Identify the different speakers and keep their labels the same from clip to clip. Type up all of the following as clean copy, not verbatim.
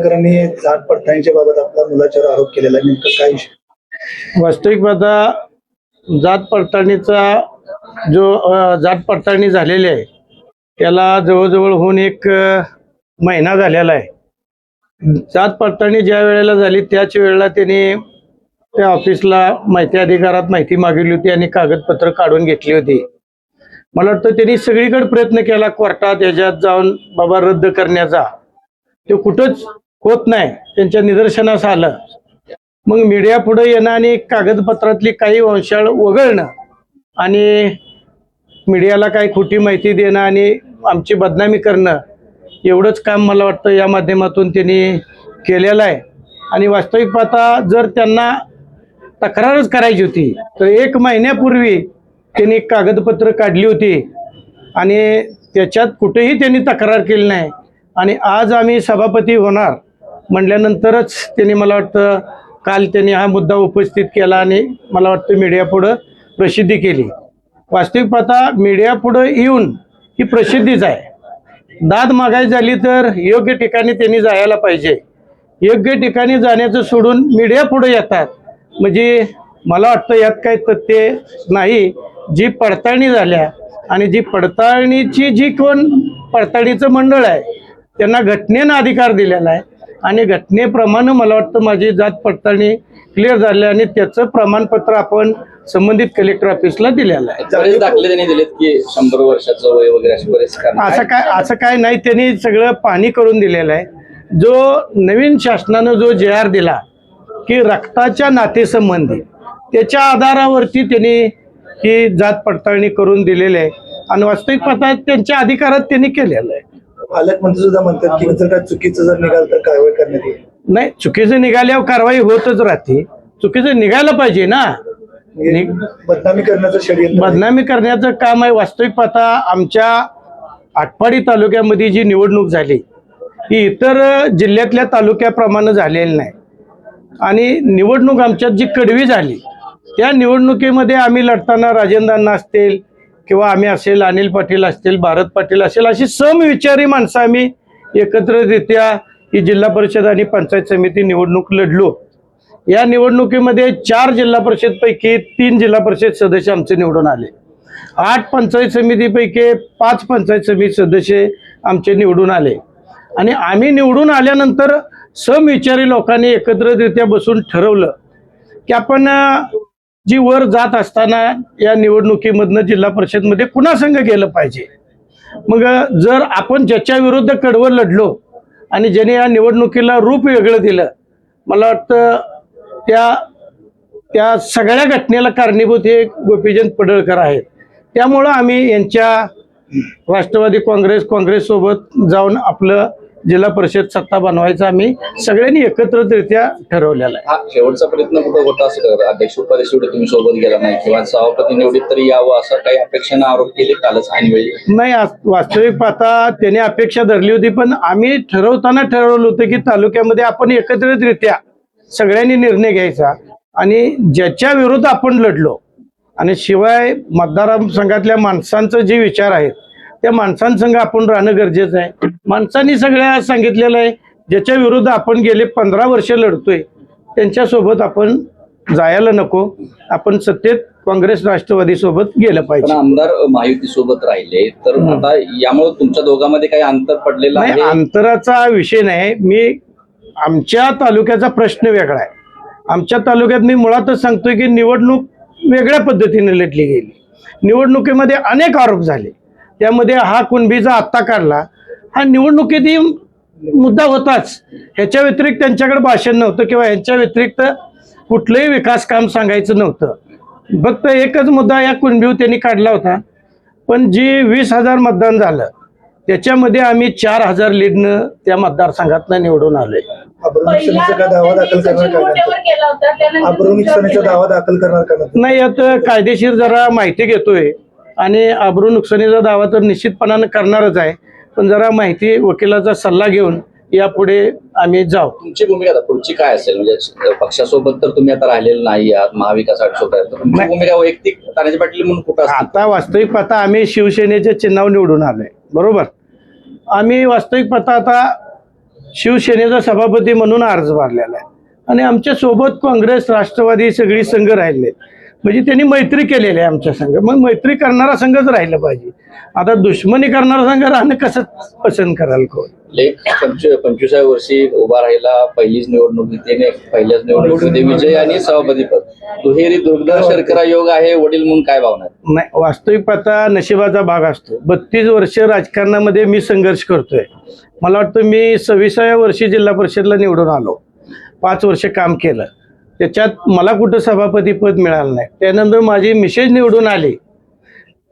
Speaker 1: पत्रकारांनी जात पडताळणीच्या बाबत आपल्या मुलाच्यावर आरोप केलेला आहे, नेमकं काय विषय?
Speaker 2: वास्तविक पाहता जात पडताळणीचा जो जात पडताळणी झालेली आहे त्याला जवळजवळ होऊन एक महिना झालेला आहे। जात पडताळणी ज्या वेळेला झाली त्याच वेळेला त्यांनी त्या ऑफिसला माहिती अधिकारात माहिती मागितली होती आणि कागदपत्र काढून घेतली होती। मला वाटतं त्यांनी सगळीकडे प्रयत्न केला कोर्टात याच्यात जाऊन बाबा रद्द करण्याचा, ते कुठंच होत नाही, त्यांच्या निदर्शनास आलं। मग मीडिया पुढे येणं आणि कागदपत्रातली काही वंशाळ वगळणं आणि मीडियाला काही खोटी माहिती देणं आणि आमची बदनामी करणं एवढंच काम मला वाटतं या माध्यमातून त्यांनी केलेलं आहे। आणि वास्तविक पाहता जर त्यांना तक्रारच करायची होती तर 1 महिन्यापूर्वी त्यांनी कागदपत्र काढली होती आणि त्याच्यात कुठेही त्यांनी तक्रार केली नाही। आणि आज आम्ही सभापती होणार म्हटल्यानंतरच त्यांनी मला वाटतं काल त्यांनी हा मुद्दा उपस्थित केला आणि मला वाटतं मीडियापुढं प्रसिद्धी केली। वास्तविक पाहता मीडियापुढं येऊन ही प्रसिद्धीच आहे। दाद मागायची झाली तर योग्य ठिकाणी त्यांनी जायला पाहिजे, योग्य ठिकाणी जाण्याचं सोडून मीडियापुढे येतात म्हणजे मला वाटतं यात काही तथ्य नाही। जी पडताळणी झाल्या आणि जी पडताळणीची जी कोण पडताळणीचं मंडळ आहे त्यांना घटनेनं अधिकार दिलेला आहे आणि घटनेप्रमाणे मला वाटतं माझी जात पडताळणी क्लिअर झाली आणि त्याचं प्रमाणपत्र आपण संबंधित कलेक्टर ऑफिसला दिलेलं आहे।
Speaker 3: बरेच दाखले त्यांनी दिलेत की 100 वर्षाचं वय वगैरे असे बरेच
Speaker 2: असं काय नाही, त्यांनी सगळं पाहणी करून दिलेलं आहे। जो नवीन शासनानं जो JR दिला की रक्ताच्या नातेसंबंधी त्याच्या आधारावरती त्यांनी ही जात पडताळणी करून दिलेली आहे आणि वास्तविक पाहता त्यांच्या अधिकारात त्यांनी केलेलं आहे।
Speaker 1: पालकमंत्री सुद्धा म्हणतात की जर काय चुकीचं जर निघाल तर कारवाई करण्यात येईल।
Speaker 2: नाही, चुकीचं निघाल्यावर कारवाई होतच राहते, चुकीचं निघायला पाहिजे ना।
Speaker 1: बदनामी करण्याचं षडयंत्र,
Speaker 2: बदनामी करण्याचं काम आहे। वास्तविक पाहता आमच्या आटपाडी तालुक्यामध्ये जी निवडणूक झाली ही इतर जिल्ह्यातल्या तालुक्याप्रमाणे झालेली नाही आणि निवडणूक आमच्यात जी कडवी झाली त्या निवडणुकीमध्ये आम्ही लढताना राजेंद्र अण्णा असतील किंवा आम्ही असेल, अनिल पाटील असतील, भारत पाटील असेल, अशी समविचारी माणसं आम्ही एकत्रितरित्या ही जिल्हा परिषद आणि पंचायत समिती निवडणूक लढलो। या निवडणुकीमध्ये 4 जिल्हा परिषद पैकी 3 जिल्हा परिषद सदस्य आमचे निवडून आले, 8 पंचायत समितीपैकी 5 पंचायत समिती सदस्य आमचे निवडून आले आणि आम्ही निवडून आल्यानंतर समविचारी लोकांनी एकत्रितरित्या बसून ठरवलं की आपण जी वर जात असताना या निवडणुकीमधनं जिल्हा परिषदमध्ये कुणासंग गेलं पाहिजे। मग जर आपण ज्याच्या विरुद्ध कडवं लढलो आणि ज्याने या निवडणुकीला रूप वेगळं दिलं, मला वाटतं त्या सगळ्या घटनेला कारणीभूत हे गोपीचंद पडळकर आहेत। त्यामुळं आम्ही यांच्या राष्ट्रवादी काँग्रेस सोबत जाऊन आपलं जिल्हा परिषद सत्ता बनवायचा आम्ही सगळ्यांनी एकत्रितरित्या ठरवलेला आहे।
Speaker 3: हा शेवटचा प्रयत्न कुठं होता असं अध्यक्ष उपाध्यक्ष तुम्ही सोबत गेला नाही किंवा सभापती निवडीत तरी यावं असं काही अपेक्षेनं आरोप केले कालच ऐनवेळी?
Speaker 2: नाही, वास्तविक पाहता त्याने अपेक्षा धरली होती पण आम्ही ठरवताना ठरवलं होतं की तालुक्यामध्ये आपण एकत्रितरित्या सगळ्यांनी निर्णय घ्यायचा आणि ज्याच्या विरुद्ध आपण लढलो आणि शिवाय मतदारसंघातल्या माणसांचं जे विचार आहेत त्या माणसांसंग आपण राहणं गरजेचं आहे। माणसांनी सगळ्या सांगितलेलं आहे ज्याच्या विरुद्ध आपण गेले 15 वर्ष लढतोय त्यांच्यासोबत आपण जायला नको, आपण सत्तेत काँग्रेस राष्ट्रवादी सोबत गेलं पाहिजे।
Speaker 3: आमदार महायुती सोबत राहिले तर आता यामुळे तुमच्या दोघांमध्ये काही अंतर पडलेलं आहे?
Speaker 2: अंतराचा विषय नाही, आमच्या तालुक्याचा प्रश्न वेगळा आहे। आमच्या तालुक्यात मी मुळातच सांगतोय की निवडणूक वेगळ्या पद्धतीने लढली गेली, निवडणुकीमध्ये अनेक आरोप झाले, त्यामध्ये हा कुणबीचा आत्ता काढला हा निवडणुकीतही मुद्दा होताच, ह्याच्या व्यतिरिक्त त्यांच्याकडे भाषण नव्हतं किंवा ह्यांच्या व्यतिरिक्त कुठलंही विकास काम सांगायचं नव्हतं। फक्त एकच मुद्दा या कुणबीवर त्यांनी काढला होता, पण जी 20,000 मतदान झालं त्याच्यामध्ये आम्ही 4,000 लीडनं त्या मतदारसंघातनं निवडून आलोय।
Speaker 1: दावा दाखल करणार
Speaker 2: नाही, यात कायदेशीर जरा माहिती घेतोय आणि अब्रू नुकसानीचा दावा तर निश्चितपणाने करणारच आहे, पण जरा माहिती वकिलाचा सल्ला घेऊन यापुढे आम्ही जाऊ।
Speaker 3: तुमची भूमिका आता पुढची काय असेल? म्हणजे पक्षासोबत तर तुम्ही आता राहिलेलं नाही आहात, महाविकास आघाडी तुमची भूमिका वैयक्तिक तानाजी पाटील म्हणून कुठं?
Speaker 2: आता वास्तविक पाहता आम्ही शिवसेनेच्या चिन्हावर निवडून आलोय, बरोबर। आम्ही वास्तविक पाहता आता शिवसेनेचा सभापती म्हणून अर्ज भरलेला आहे आणि आमच्या सोबत काँग्रेस राष्ट्रवादी सगळी संघ राहिले, म्हणजे त्यांनी मैत्री केलेली आहे आमच्या संघ. मग मैत्री करणारा संघच राहिला पाहिजे. आता दुश्मनी करणारा संघ राहणं कसं पसंत कराल कोण?
Speaker 3: लेख 25व्या वर्षी उभा राहिला, पहिलीच निवडणुकीने पहिल्याच निवडणुकीमध्ये विजय आणि सभापतीपद, दुहेरी दुर्धर शर्करा योग आहे. वडील म्हणून काय भावना आहे?
Speaker 2: नाही, वास्तविक पाहता नशिबाचा भाग असतो. 32 वर्ष राजकारणामध्ये मी संघर्ष करतोय. मला वाटतं मी 26व्या वर्षी जिल्हा परिषदला निवडून आलो, 5 वर्ष काम केलं. त्याच्यात मला कुठं सभापतीपद मिळालं नाही. त्यानंतर माझी मिसेस निवडून आली,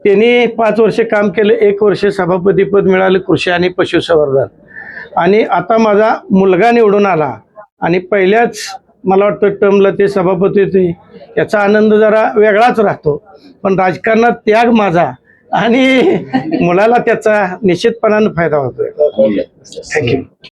Speaker 2: त्यांनी 5 वर्ष काम केलं, 1 वर्ष सभापतीपद मिळालं कृषी आणि पशुसंवर्धन. आणि आता माझा मुलगा निवडून आला आणि पहिल्याच मला वाटतं टर्मला ते सभापती होते. याचा आनंद जरा वेगळाच राहतो. पण राजकारणात त्याग माझा आणि मुलाला त्याचा निश्चितपणानं फायदा होतोय.
Speaker 3: थँक्यू.
Speaker 2: थँक्यू.